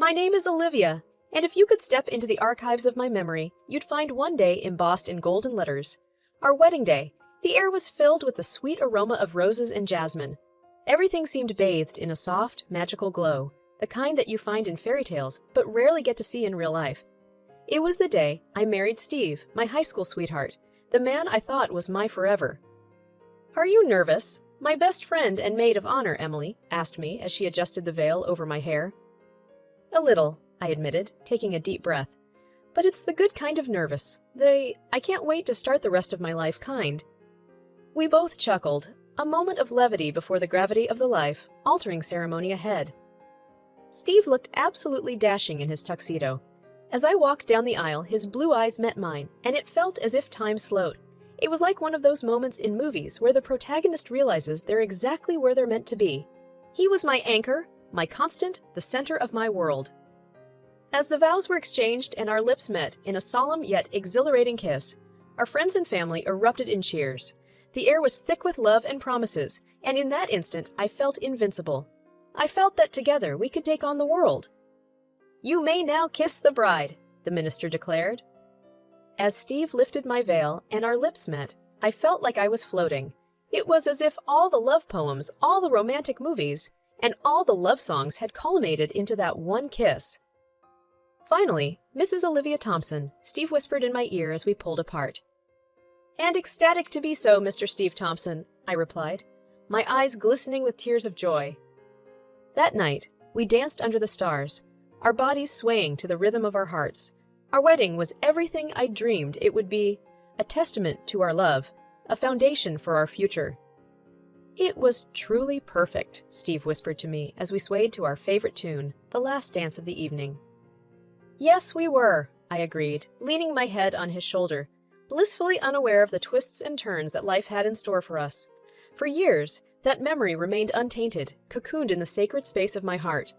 My name is Olivia, and if you could step into the archives of my memory, you'd find one day embossed in golden letters. Our wedding day. The air was filled with the sweet aroma of roses and jasmine. Everything seemed bathed in a soft, magical glow, the kind that you find in fairy tales but rarely get to see in real life. It was the day I married Steve, my high school sweetheart, the man I thought was my forever. "Are you nervous?" My best friend and maid of honor, Emily, asked me as she adjusted the veil over my hair. "A little," I admitted, taking a deep breath. "But it's the good kind of nervous. I can't wait to start the rest of my life kind." We both chuckled, a moment of levity before the gravity of the life-altering ceremony ahead. Steve looked absolutely dashing in his tuxedo. As I walked down the aisle, his blue eyes met mine, and it felt as if time slowed. It was like one of those moments in movies where the protagonist realizes they're exactly where they're meant to be. He was my anchor, my constant, the center of my world. As the vows were exchanged and our lips met in a solemn yet exhilarating kiss, our friends and family erupted in cheers. The air was thick with love and promises, and in that instant I felt invincible. I felt that together we could take on the world. "You may now kiss the bride," the minister declared. As Steve lifted my veil and our lips met, I felt like I was floating. It was as if all the love poems, all the romantic movies, and all the love songs had culminated into that one kiss. "Finally, Mrs. Olivia Thompson," Steve whispered in my ear as we pulled apart. "And ecstatic to be so, Mr. Steve Thompson," I replied, my eyes glistening with tears of joy. That night, we danced under the stars, our bodies swaying to the rhythm of our hearts. Our wedding was everything I dreamed it would be, a testament to our love, a foundation for our future. "It was truly perfect," Steve whispered to me as we swayed to our favorite tune, the last dance of the evening. "Yes, we were," I agreed, leaning my head on his shoulder, blissfully unaware of the twists and turns that life had in store for us. For years, that memory remained untainted, cocooned in the sacred space of my heart.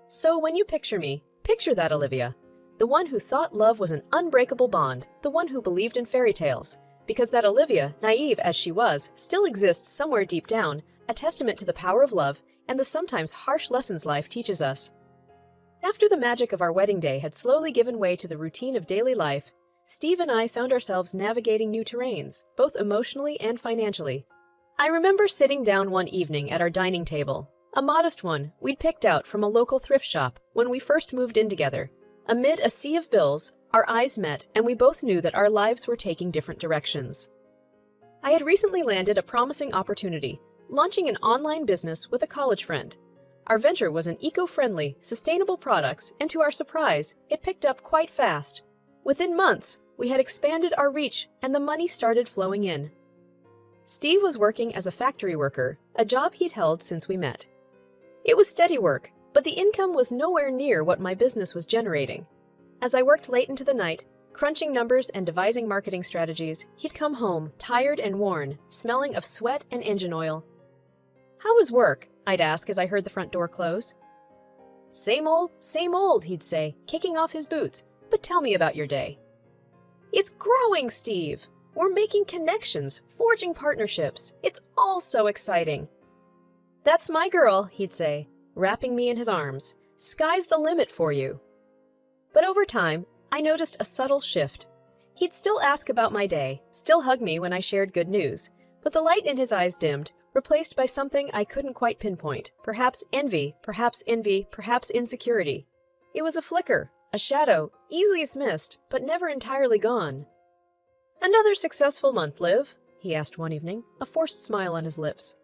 So when you picture me, picture that Olivia. The one who thought love was an unbreakable bond, the one who believed in fairy tales. Because that Olivia, naive as she was, still exists somewhere deep down, a testament to the power of love and the sometimes harsh lessons life teaches us. After the magic of our wedding day had slowly given way to the routine of daily life, Steve and I found ourselves navigating new terrains, both emotionally and financially. I remember sitting down one evening at our dining table, a modest one we'd picked out from a local thrift shop when we first moved in together. Amid a sea of bills, our eyes met and we both knew that our lives were taking different directions. I had recently landed a promising opportunity, launching an online business with a college friend. Our venture was an eco-friendly, sustainable products, and to our surprise, it picked up quite fast. Within months, we had expanded our reach and the money started flowing in. Steve was working as a factory worker, a job he'd held since we met. It was steady work, but the income was nowhere near what my business was generating. As I worked late into the night, crunching numbers and devising marketing strategies, he'd come home, tired and worn, smelling of sweat and engine oil. "How was work?" I'd ask as I heard the front door close. Same old," he'd say, kicking off his boots. "But tell me about your day." "It's growing, Steve. We're making connections, forging partnerships. It's all so exciting." "That's my girl," he'd say, wrapping me in his arms. "Sky's the limit for you." But over time, I noticed a subtle shift. He'd still ask about my day, still hug me when I shared good news, but the light in his eyes dimmed, replaced by something I couldn't quite pinpoint. Perhaps envy, perhaps insecurity. It was a flicker, a shadow, easily dismissed, but never entirely gone. "Another successful month, Liv?" he asked one evening, a forced smile on his lips.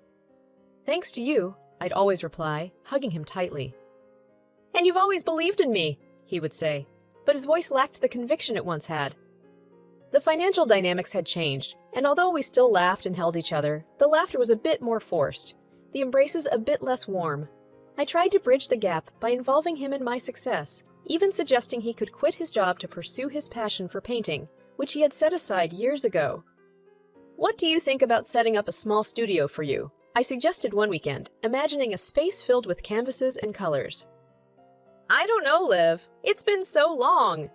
"Thanks to you," I'd always reply, hugging him tightly. "And you've always believed in me," he would say, but his voice lacked the conviction it once had. The financial dynamics had changed, and although we still laughed and held each other, the laughter was a bit more forced, the embraces a bit less warm. I tried to bridge the gap by involving him in my success, even suggesting he could quit his job to pursue his passion for painting, which he had set aside years ago. "What do you think about setting up a small studio for you?" I suggested one weekend, imagining a space filled with canvases and colors. "I don't know, Liv. It's been so long."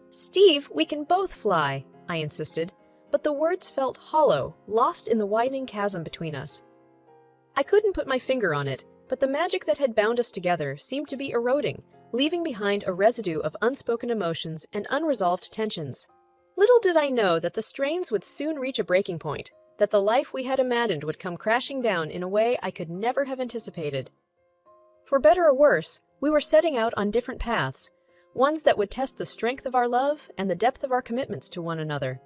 "Steve, we can both fly," I insisted, but the words felt hollow, lost in the widening chasm between us. I couldn't put my finger on it, but the magic that had bound us together seemed to be eroding, leaving behind a residue of unspoken emotions and unresolved tensions. Little did I know that the strains would soon reach a breaking point, that the life we had imagined would come crashing down in a way I could never have anticipated. For better or worse, we were setting out on different paths, ones that would test the strength of our love and the depth of our commitments to one another.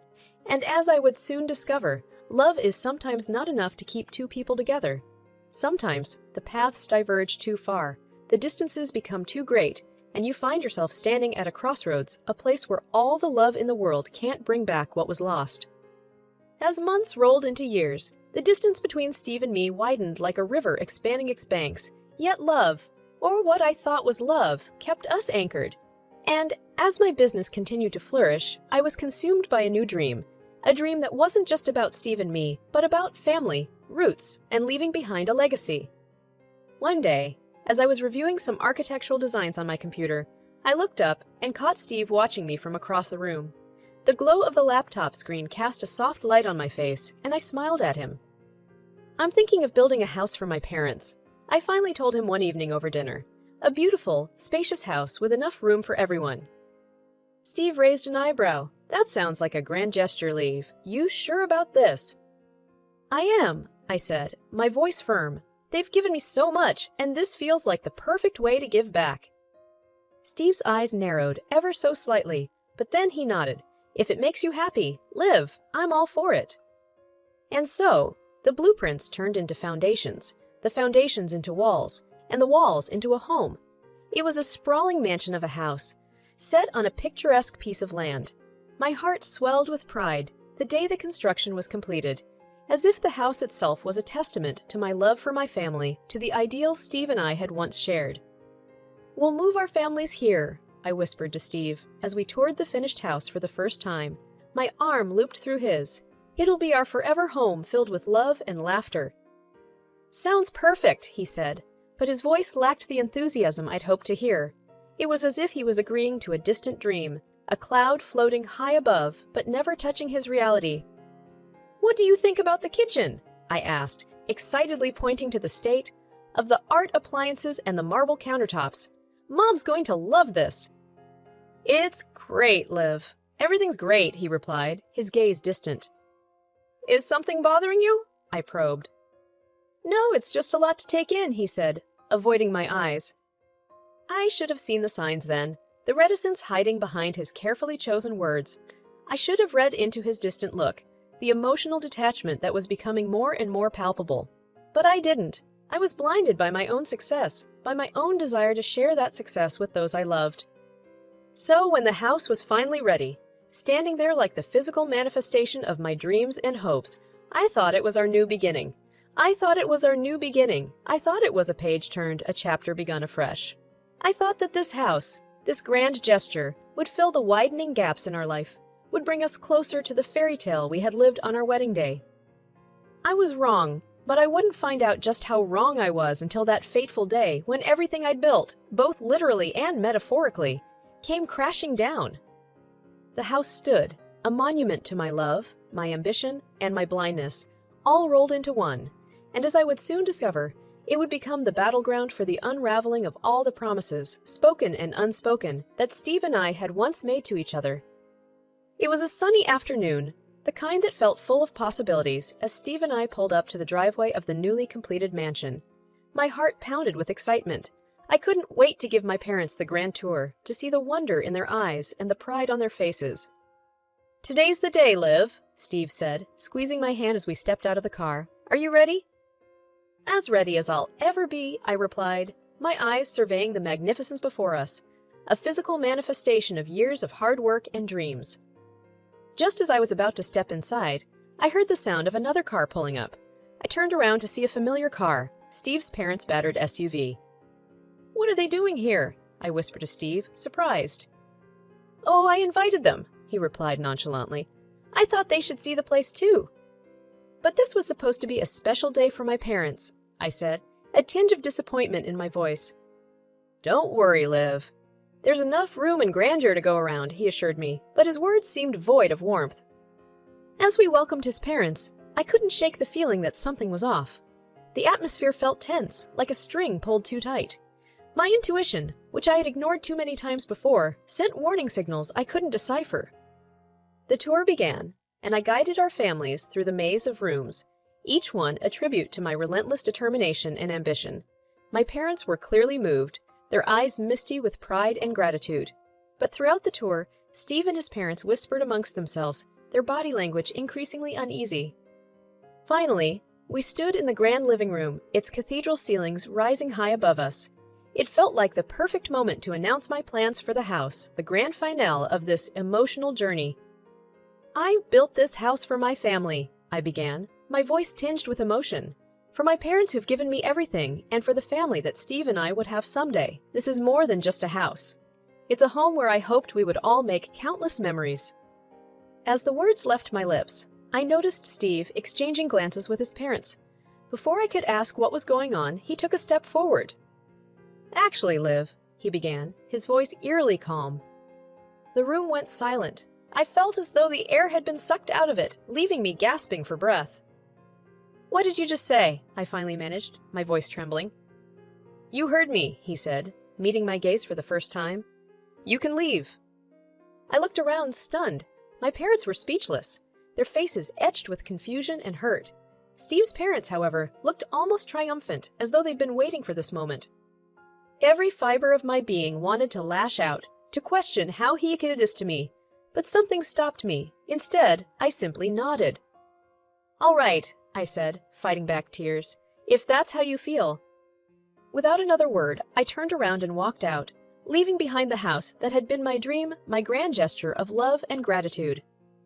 And as I would soon discover, love is sometimes not enough to keep two people together. Sometimes the paths diverge too far, the distances become too great, and you find yourself standing at a crossroads, a place where all the love in the world can't bring back what was lost. As months rolled into years, the distance between Steve and me widened like a river expanding its banks, yet love, or what I thought was love, kept us anchored. And as my business continued to flourish, I was consumed by a new dream, a dream that wasn't just about Steve and me, but about family, roots, and leaving behind a legacy. One day, as I was reviewing some architectural designs on my computer, I looked up and caught Steve watching me from across the room. The glow of the laptop screen cast a soft light on my face, and I smiled at him. "I'm thinking of building a house for my parents," I finally told him one evening over dinner. "A beautiful, spacious house with enough room for everyone." Steve raised an eyebrow. "That sounds like a grand gesture, Leave. You sure about this?" "I am," I said, my voice firm. "They've given me so much, and this feels like the perfect way to give back." Steve's eyes narrowed ever so slightly, but then he nodded. "If it makes you happy, Liv, I'm all for it." And so, the blueprints turned into foundations, the foundations into walls, and the walls into a home. It was a sprawling mansion of a house, set on a picturesque piece of land. My heart swelled with pride the day the construction was completed, as if the house itself was a testament to my love for my family, to the ideal Steve and I had once shared. "We'll move our families here," I whispered to Steve as we toured the finished house for the first time. My arm looped through his. "It'll be our forever home filled with love and laughter." "Sounds perfect," he said, but his voice lacked the enthusiasm I'd hoped to hear. It was as if he was agreeing to a distant dream, a cloud floating high above but never touching his reality. "What do you think about the kitchen?" I asked, excitedly pointing to the state of the art appliances and the marble countertops. "Mom's going to love this." "It's great, Liv. Everything's great," he replied, his gaze distant. "Is something bothering you?" I probed. "No, it's just a lot to take in," he said, avoiding my eyes. I should have seen the signs then, the reticence hiding behind his carefully chosen words. I should have read into his distant look, the emotional detachment that was becoming more and more palpable. But I didn't. I was blinded by my own success, by my own desire to share that success with those I loved. So when the house was finally ready, standing there like the physical manifestation of my dreams and hopes, I thought it was our new beginning. I thought it was our new beginning. I thought it was a page turned, a chapter begun afresh. I thought that this house, this grand gesture, would fill the widening gaps in our life, would bring us closer to the fairy tale we had lived on our wedding day. I was wrong, but I wouldn't find out just how wrong I was until that fateful day when everything I'd built, both literally and metaphorically, came crashing down. The house stood, a monument to my love, my ambition, and my blindness, all rolled into one, and as I would soon discover, it would become the battleground for the unraveling of all the promises, spoken and unspoken, that Steve and I had once made to each other. It was a sunny afternoon, the kind that felt full of possibilities, as Steve and I pulled up to the driveway of the newly completed mansion. My heart pounded with excitement. I couldn't wait to give my parents the grand tour, to see the wonder in their eyes and the pride on their faces. "Today's the day, Liv," Steve said, squeezing my hand as we stepped out of the car. "Are you ready?" "As ready as I'll ever be," I replied, my eyes surveying the magnificence before us, a physical manifestation of years of hard work and dreams. Just as I was about to step inside, I heard the sound of another car pulling up. I turned around to see a familiar car, Steve's parents' battered SUV. "What are they doing here?" I whispered to Steve, surprised. "Oh, I invited them," he replied nonchalantly. "I thought they should see the place too." "But this was supposed to be a special day for my parents," I said, a tinge of disappointment in my voice. "Don't worry, Liv. There's enough room and grandeur to go around," he assured me, but his words seemed void of warmth. As we welcomed his parents, I couldn't shake the feeling that something was off. The atmosphere felt tense, like a string pulled too tight. My intuition, which I had ignored too many times before, sent warning signals I couldn't decipher. The tour began, and I guided our families through the maze of rooms, each one a tribute to my relentless determination and ambition. My parents were clearly moved, their eyes misty with pride and gratitude. But throughout the tour, Steve and his parents whispered amongst themselves, their body language increasingly uneasy. Finally, we stood in the grand living room, its cathedral ceilings rising high above us. It felt like the perfect moment to announce my plans for the house, the grand finale of this emotional journey. "I built this house for my family," I began, my voice tinged with emotion. "For my parents who've given me everything, and for the family that Steve and I would have someday. This is more than just a house. It's a home where I hoped we would all make countless memories." As the words left my lips, I noticed Steve exchanging glances with his parents. Before I could ask what was going on, he took a step forward. "Actually, Liv," he began, his voice eerily calm. The room went silent. I felt as though the air had been sucked out of it, leaving me gasping for breath. "What did you just say?" I finally managed, my voice trembling. "You heard me," he said, meeting my gaze for the first time. "You can leave." I looked around, stunned. My parents were speechless, their faces etched with confusion and hurt. Steve's parents, however, looked almost triumphant, as though they'd been waiting for this moment. Every fiber of my being wanted to lash out, to question how he could do this to me, but something stopped me. Instead, I simply nodded. "All right," I said, fighting back tears, "if that's how you feel." Without another word, I turned around and walked out, leaving behind the house that had been my dream, my grand gesture of love and gratitude.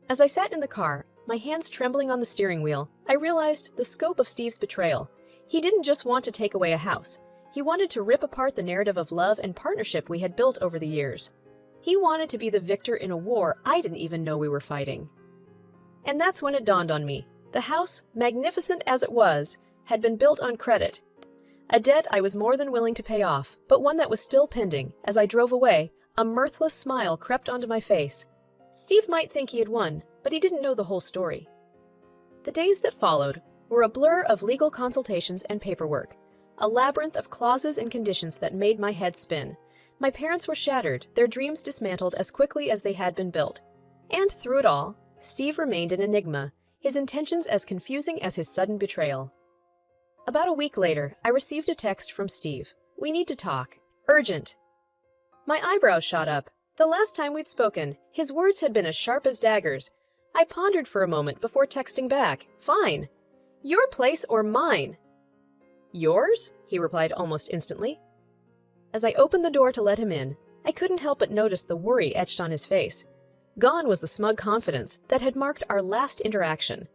As I sat in the car, my hands trembling on the steering wheel, I realized the scope of Steve's betrayal. He didn't just want to take away a house. He wanted to rip apart the narrative of love and partnership we had built over the years. He wanted to be the victor in a war I didn't even know we were fighting. And that's when it dawned on me. The house, magnificent as it was, had been built on credit. A debt I was more than willing to pay off, but one that was still pending. As I drove away, a mirthless smile crept onto my face. Steve might think he had won, but he didn't know the whole story. The days that followed were a blur of legal consultations and paperwork, a labyrinth of clauses and conditions that made my head spin. My parents were shattered, their dreams dismantled as quickly as they had been built. And through it all, Steve remained an enigma, his intentions as confusing as his sudden betrayal. About a week later, I received a text from Steve. "We need to talk. Urgent." My eyebrows shot up. The last time we'd spoken, his words had been as sharp as daggers. I pondered for a moment before texting back. "Fine. Your place or mine?" "Yours?" he replied almost instantly. As I opened the door to let him in, I couldn't help but notice the worry etched on his face. Gone was the smug confidence that had marked our last interaction.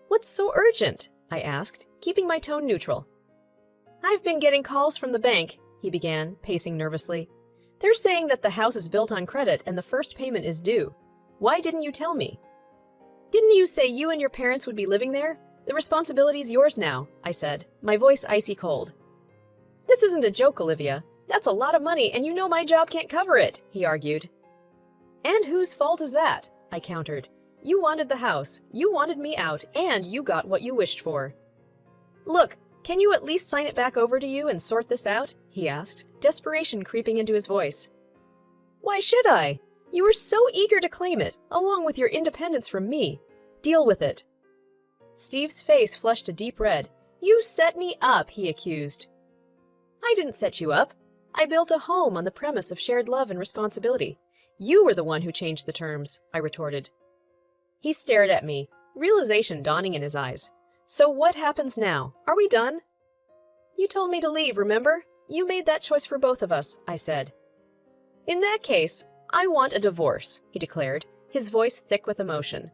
"What's so urgent?" I asked, keeping my tone neutral. "I've been getting calls from the bank," he began, pacing nervously. "They're saying that the house is built on credit and the first payment is due. Why didn't you tell me?" "Didn't you say you and your parents would be living there? The responsibility's yours now," I said, my voice icy cold. "This isn't a joke, Olivia. That's a lot of money and you know my job can't cover it," he argued. "And whose fault is that?" I countered. "You wanted the house, you wanted me out, and you got what you wished for." "Look, can you at least sign it back over to you and sort this out?" he asked, desperation creeping into his voice. "Why should I? You were so eager to claim it, along with your independence from me. Deal with it." Steve's face flushed a deep red. "You set me up," he accused. "I didn't set you up. I built a home on the premise of shared love and responsibility. You were the one who changed the terms," I retorted. He stared at me, realization dawning in his eyes. "So what happens now? Are we done?" "You told me to leave, remember? You made that choice for both of us," I said. "In that case, I want a divorce," he declared, his voice thick with emotion.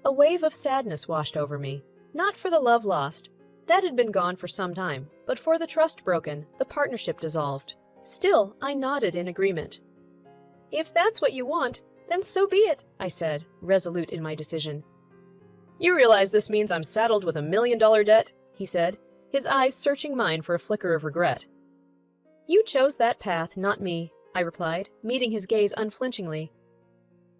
A wave of sadness washed over me, not for the love lost. That had been gone for some time, but for the trust broken, the partnership dissolved. Still, I nodded in agreement. "If that's what you want, then so be it," I said, resolute in my decision. "You realize this means I'm saddled with $1 million debt?" he said, his eyes searching mine for a flicker of regret. "You chose that path, not me," I replied, meeting his gaze unflinchingly.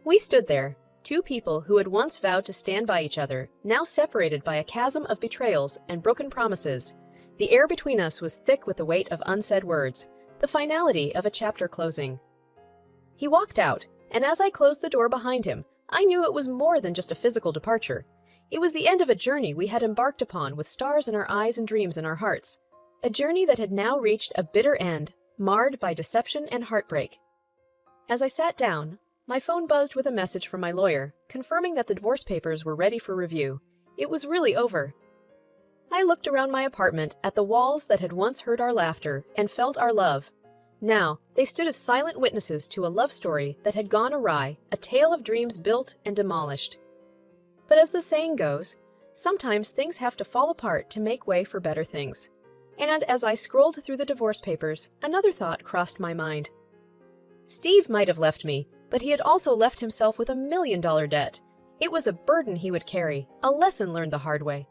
We stood there, Two people who had once vowed to stand by each other, now separated by a chasm of betrayals and broken promises. The air between us was thick with the weight of unsaid words, the finality of a chapter closing. He walked out, and as I closed the door behind him, I knew it was more than just a physical departure. It was the end of a journey we had embarked upon with stars in our eyes and dreams in our hearts. A journey that had now reached a bitter end, marred by deception and heartbreak. As I sat down, my phone buzzed with a message from my lawyer, confirming that the divorce papers were ready for review. It was really over. I looked around my apartment at the walls that had once heard our laughter and felt our love. Now, they stood as silent witnesses to a love story that had gone awry, a tale of dreams built and demolished. But as the saying goes, sometimes things have to fall apart to make way for better things. And as I scrolled through the divorce papers, another thought crossed my mind. Steve might have left me, but he had also left himself with $1 million debt. It was a burden he would carry, a lesson learned the hard way.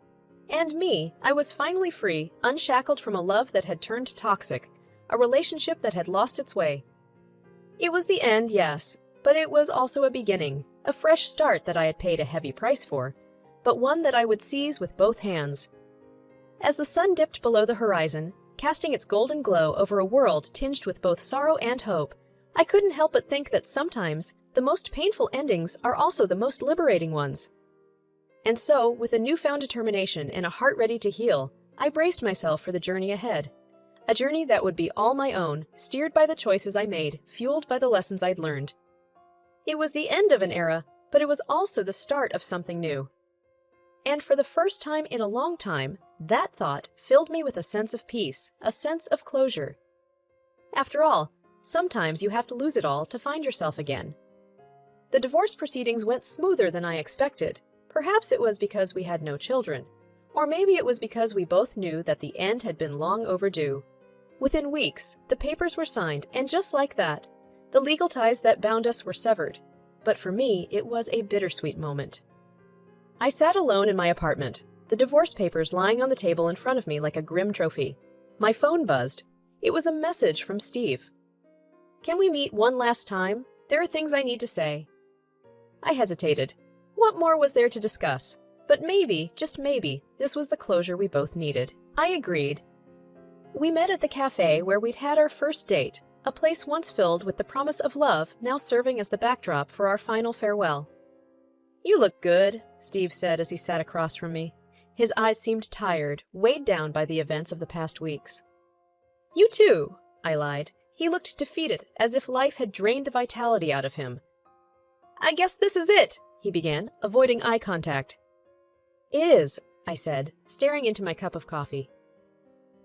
And me, I was finally free, unshackled from a love that had turned toxic, a relationship that had lost its way. It was the end, yes, but it was also a beginning, a fresh start that I had paid a heavy price for, but one that I would seize with both hands. As the sun dipped below the horizon, casting its golden glow over a world tinged with both sorrow and hope, I couldn't help but think that sometimes the most painful endings are also the most liberating ones. And so, with a newfound determination and a heart ready to heal, I braced myself for the journey ahead. A journey that would be all my own, steered by the choices I made, fueled by the lessons I'd learned. It was the end of an era, but it was also the start of something new. And for the first time in a long time, that thought filled me with a sense of peace, a sense of closure. After all, sometimes you have to lose it all to find yourself again. The divorce proceedings went smoother than I expected. Perhaps it was because we had no children. Or maybe it was because we both knew that the end had been long overdue. Within weeks, the papers were signed, and just like that, the legal ties that bound us were severed. But for me, it was a bittersweet moment. I sat alone in my apartment, the divorce papers lying on the table in front of me like a grim trophy. My phone buzzed. It was a message from Steve. "Can we meet one last time? There are things I need to say." I hesitated. What more was there to discuss? But maybe, just maybe, this was the closure we both needed. I agreed. We met at the cafe where we'd had our first date, a place once filled with the promise of love, now serving as the backdrop for our final farewell. "You look good," Steve said as he sat across from me. His eyes seemed tired, weighed down by the events of the past weeks. "You too," I lied. He looked defeated, as if life had drained the vitality out of him. "I guess this is it," he began, avoiding eye contact. "It is," I said, staring into my cup of coffee.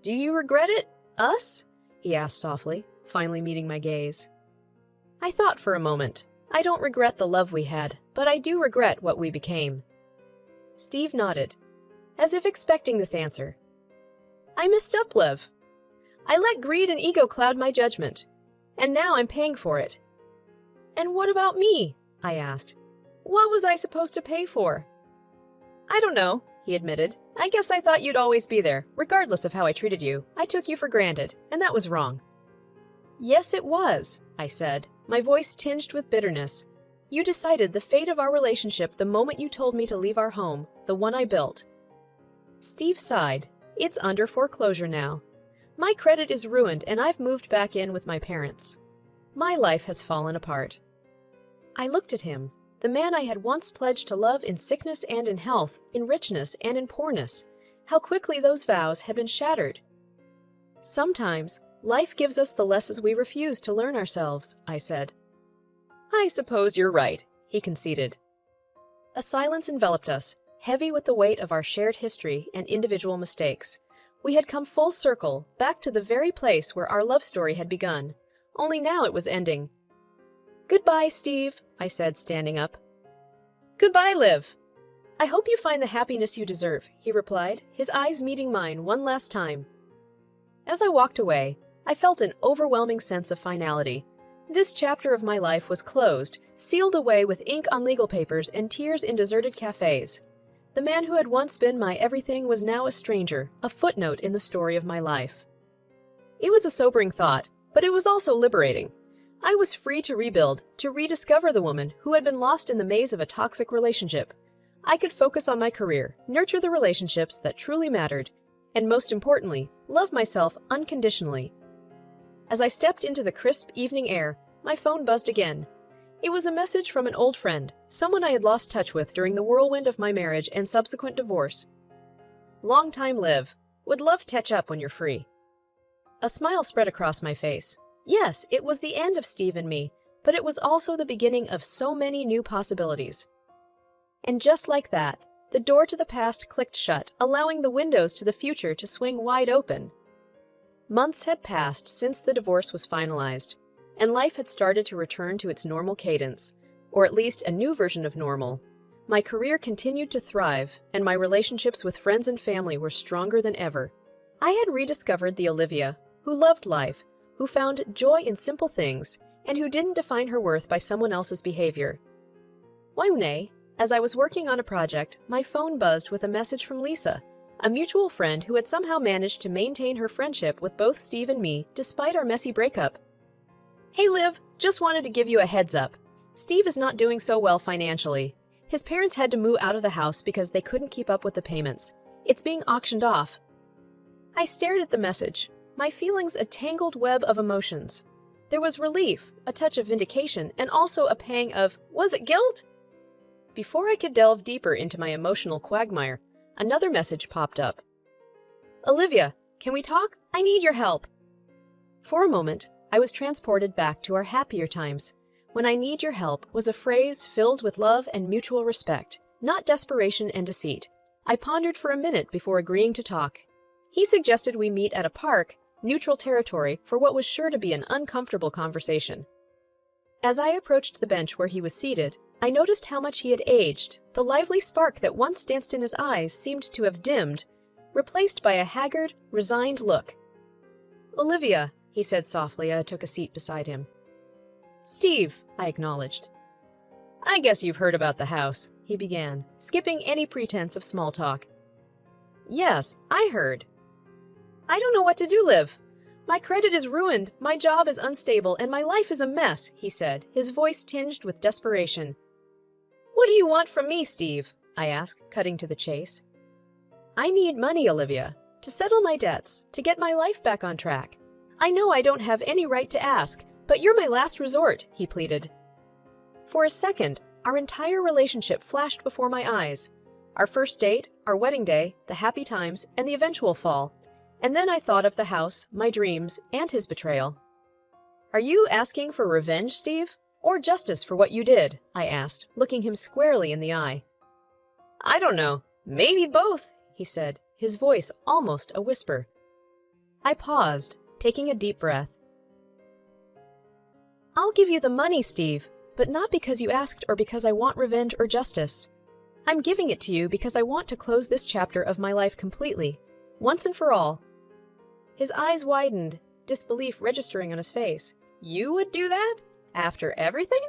"Do you regret it? Us?" he asked softly, finally meeting my gaze. I thought for a moment. I don't regret the love we had, but I do regret what we became. Steve nodded, as if expecting this answer. "I messed up, Liv. I let greed and ego cloud my judgment, and now I'm paying for it." "And what about me?" I asked. "What was I supposed to pay for?" "I don't know," he admitted. "I guess I thought you'd always be there, regardless of how I treated you. I took you for granted, and that was wrong." "Yes, it was," I said, my voice tinged with bitterness. "You decided the fate of our relationship the moment you told me to leave our home, the one I built." Steve sighed. "It's under foreclosure now. My credit is ruined, and I've moved back in with my parents. My life has fallen apart." I looked at him, the man I had once pledged to love in sickness and in health, in richness and in poorness. How quickly those vows had been shattered. "Sometimes, life gives us the lessons we refuse to learn ourselves," I said. "I suppose you're right," he conceded. A silence enveloped us, heavy with the weight of our shared history and individual mistakes. We had come full circle, back to the very place where our love story had begun. Only now it was ending. "Goodbye, Steve," I said, standing up. "Goodbye, Liv. I hope you find the happiness you deserve," he replied, his eyes meeting mine one last time. As I walked away, I felt an overwhelming sense of finality. This chapter of my life was closed, sealed away with ink on legal papers and tears in deserted cafes. The man who had once been my everything was now a stranger, a footnote in the story of my life. It was a sobering thought, but it was also liberating. I was free to rebuild, to rediscover the woman who had been lost in the maze of a toxic relationship. I could focus on my career, nurture the relationships that truly mattered, and most importantly, love myself unconditionally. As I stepped into the crisp evening air, my phone buzzed again. It was a message from an old friend, someone I had lost touch with during the whirlwind of my marriage and subsequent divorce. Long time Liv. Would love to catch up when you're free. A smile spread across my face. Yes, it was the end of Steve and me, but it was also the beginning of so many new possibilities. And just like that, the door to the past clicked shut, allowing the windows to the future to swing wide open. Months had passed since the divorce was finalized, and life had started to return to its normal cadence, or at least a new version of normal. My career continued to thrive, and my relationships with friends and family were stronger than ever. I had rediscovered the Olivia who loved life, who found joy in simple things, and who didn't define her worth by someone else's behavior. One day, as I was working on a project, my phone buzzed with a message from Lisa, a mutual friend who had somehow managed to maintain her friendship with both Steve and me despite our messy breakup. Hey Liv, just wanted to give you a heads up. Steve is not doing so well financially. His parents had to move out of the house because they couldn't keep up with the payments. It's being auctioned off. I stared at the message, my feelings a tangled web of emotions. There was relief, a touch of vindication, and also a pang of, was it guilt? Before I could delve deeper into my emotional quagmire, another message popped up. Olivia, can we talk? I need your help. For a moment, I was transported back to our happier times, when I need your help was a phrase filled with love and mutual respect, not desperation and deceit. I pondered for a minute before agreeing to talk. He suggested we meet at a park, neutral territory, for what was sure to be an uncomfortable conversation. As I approached the bench where he was seated, I noticed how much he had aged. The lively spark that once danced in his eyes seemed to have dimmed, replaced by a haggard, resigned look. Olivia, he said softly as I took a seat beside him. Steve, I acknowledged. I guess you've heard about the house, he began, skipping any pretense of small talk. Yes, I heard. I don't know what to do, Liv. My credit is ruined, my job is unstable, and my life is a mess, he said, his voice tinged with desperation. What do you want from me, Steve? I asked, cutting to the chase. I need money, Olivia, to settle my debts, to get my life back on track. I know I don't have any right to ask, but you're my last resort, he pleaded. For a second, our entire relationship flashed before my eyes. Our first date, our wedding day, the happy times, and the eventual fall. And then I thought of the house, my dreams, and his betrayal. Are you asking for revenge, Steve? Or justice for what you did? I asked, looking him squarely in the eye. I don't know. Maybe both, he said, his voice almost a whisper. I paused, taking a deep breath. I'll give you the money, Steve, but not because you asked or because I want revenge or justice. I'm giving it to you because I want to close this chapter of my life completely, once and for all. His eyes widened, disbelief registering on his face. You would do that? After everything?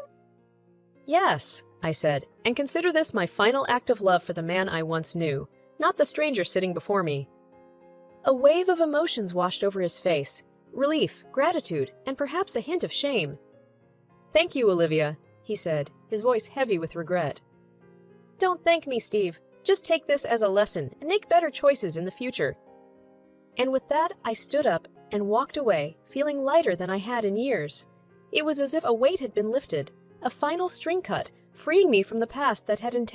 Yes, I said, and consider this my final act of love for the man I once knew, not the stranger sitting before me. A wave of emotions washed over his face, relief, gratitude, and perhaps a hint of shame. Thank you, Olivia, he said, his voice heavy with regret. Don't thank me, Steve. Just take this as a lesson and make better choices in the future. And with that, I stood up and walked away, feeling lighter than I had in years. It was as if a weight had been lifted, a final string cut, freeing me from the past that had entangled